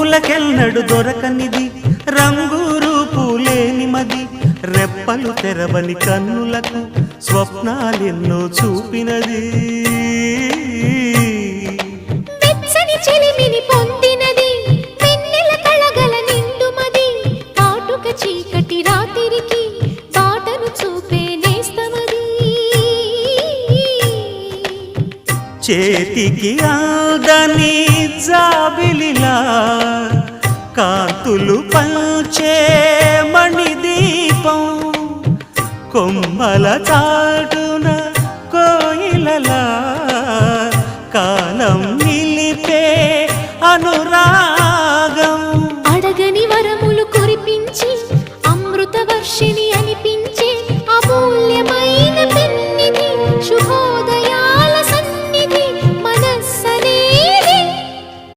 పూలకెన్నడు దొరకనిది రంగు రూపు లేని మది రెప్పలు తెరవని కన్నులకు స్వప్నాలెన్నో చూపినది వెచ్చని చెలిమిని పొందినది వెన్నెల కళగల నిండుమది కాటుక చీకటి రాత్రికి బాటను చూపే నేస్తమది చేతికి ఆదని జాబిలిలా కాంతులు పంచే మణిదీపం కొమ్మల చాటున కోయిలలా కాలం నిలిపే అనురాగం అడగని వరములు కురిపించి అమృత వర్షిణి